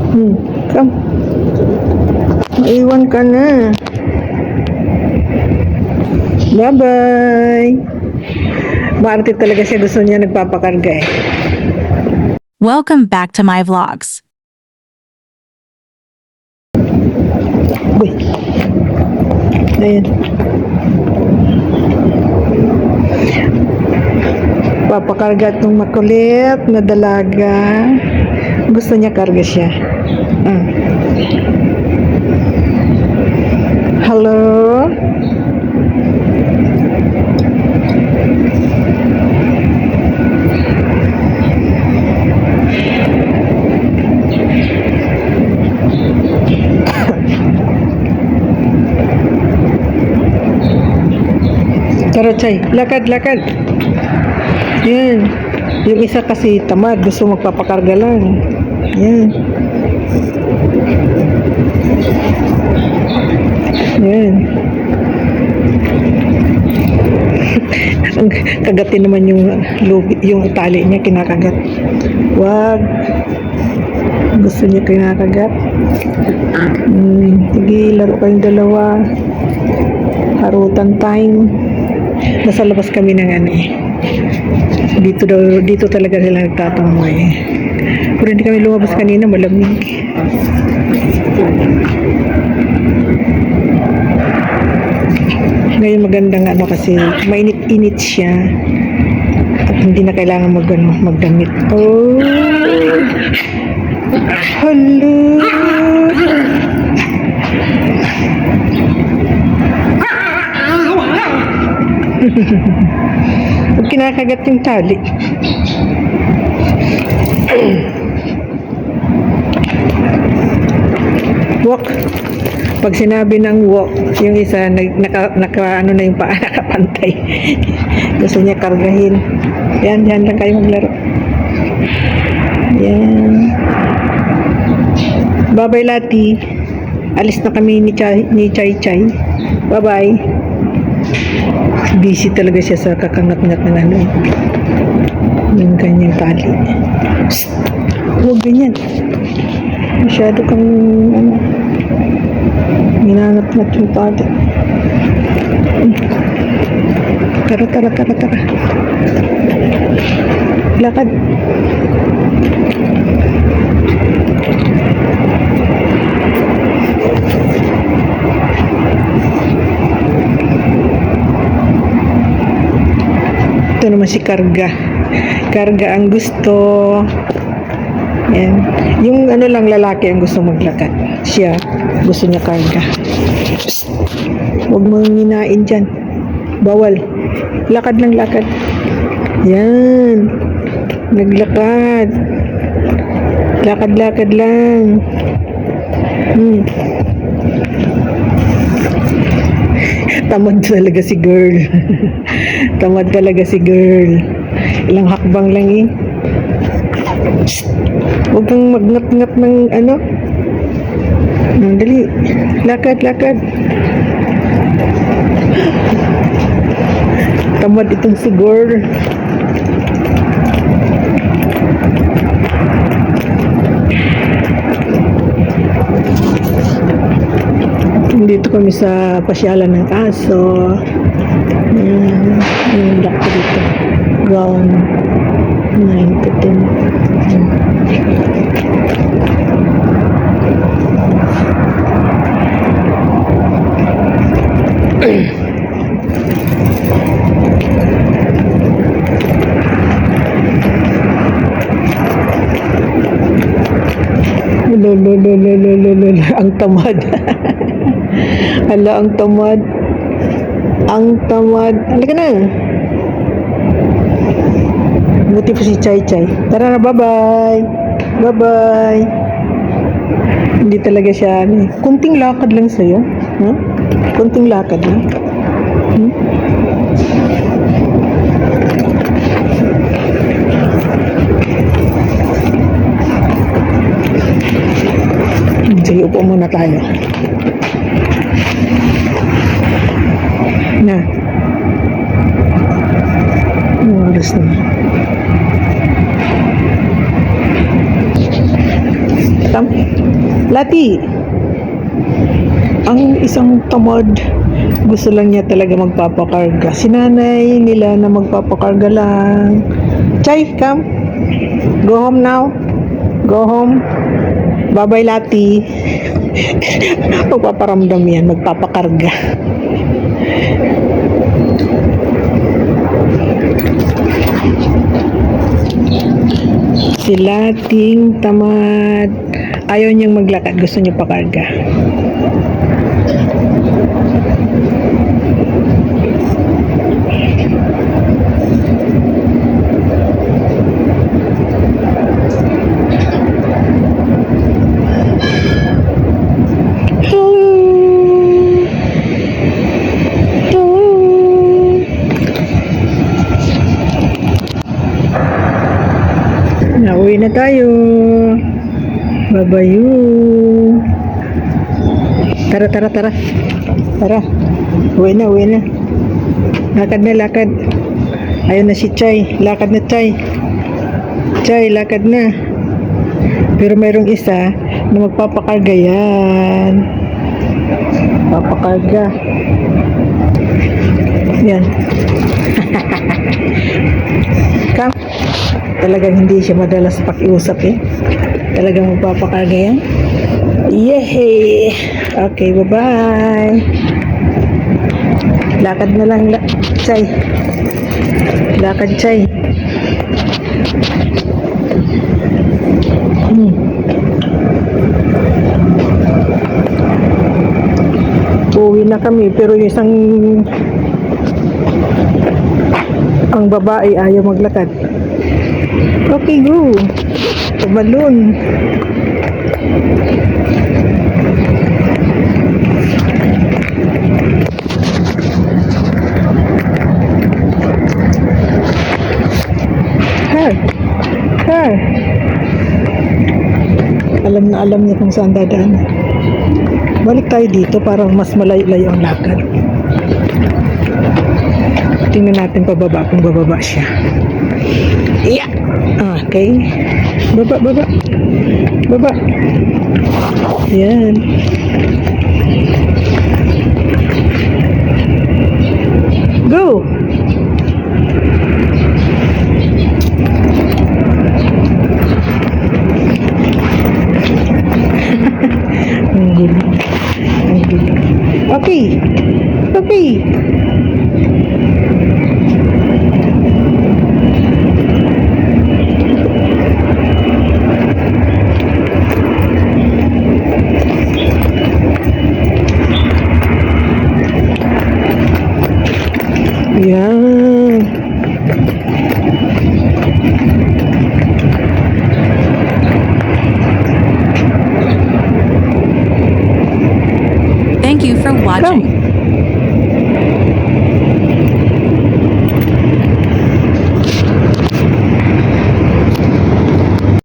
Come. Maiwan ka na. Bye-bye. Maarte talaga siya. Gusto niya nagpapakarga eh. Welcome back to my vlogs. Uy. Ayan. Papakarga itong makulit na dalaga. Gusto niya karga siya. Hello? Tara, Chay. Lakad, lakad. Yan. Yung isa kasi tamad. Gusto magpapakarga lang. Yan. Yan. Kagatin naman yung tali niya. Kinakagat. Wag. Gusto niya kinakagat. Sige, laro kayong dalawa. Harutan time. Nasa labas kami ng ano eh. Dito talaga sila nagtatangoy. Pero hindi kami lumabas kanina, malamig. Ngayon magandang ano kasi mainit-init siya. At hindi na kailangan magdamit. Oh! Hello! Huwag kinakagat yung tali. Walk. Pag sinabi ng walk, yung isa ano na yung paa nakapantay. Gusto niya kargahin. Yan lang kayo maglaro. Yan. Bye-bye, Lati. Alis na kami ni Chay Chay. Bye-bye. Busy talaga siya sa kakangat-ngat ng ano. Yung kanyang tali. Psst! Huwag ganyan. Masyado kang ano, minangat-ngat yung tali. Tara. Lakad. Ito naman si Karga. Karga ang gusto. Yan. Yung ano lang lalaki ang gusto maglakad. Siya, gusto niya karga. Psst. Huwag mong hinain dyan. Bawal. Lakad lang, lakad. Yan. Naglakad. Lakad-lakad lang. Tamad talaga si girl. Tamad talaga si girl. Ilang hakbang lang eh. Psst. Huwag kang magnat-ngat ng ano. Dali. Lakad. Tamad itong si girl. Dito kami sa pasyalan ng aso. Yung lock dito. Ground 9 to 10. Ang tamad. Hala, ang tamad. Halika na. Buti po si Chay Chay. Tara na, bye-bye. Hindi talaga siya ano. Kunting lakad lang sa'yo. Huh? Kunting lakad lang. Sige, upo muna tayo. Na. Anong oras na? Lati, ang isang tamad, gusto lang niya talaga magpapakarga. Si nanay nila na magpapakarga lang. Chay, come. Go home now. Go home. Bye-bye, Lati. Magpaparamdam yan, magpapakarga. Si Lating tamad. Ayaw niyang maglakad, gusto niya pakarga. Nauwi na tayo. Babayu. Tara, tara, tara. Tara. Uwi na, uwi na. Lakad na, lakad. Ayun na si Chay. Lakad na, Chay. Chay, lakad na. Pero mayroong isa na magpapakarga yan. Papakarga. Yan. Come. Talagang hindi siya madalas pakiusap eh. Talagang magpapakarga yan. Yehey! Okay, bye-bye. Lakad na lang, Chay. Lakad, Chay. Uwi na kami, pero yung isang ang babae ayaw maglakad. Okay, go. Tumalon. Car. Alam niya kung saan dadaan. Balik tayo dito para mas malayo-layo ang lakad. Tingnan natin pababa kung bababa siya. Yeah. Okay. Baba. Baba. Yan. Go. Ang gulo. Okay. Yan. Thank you for watching. Come.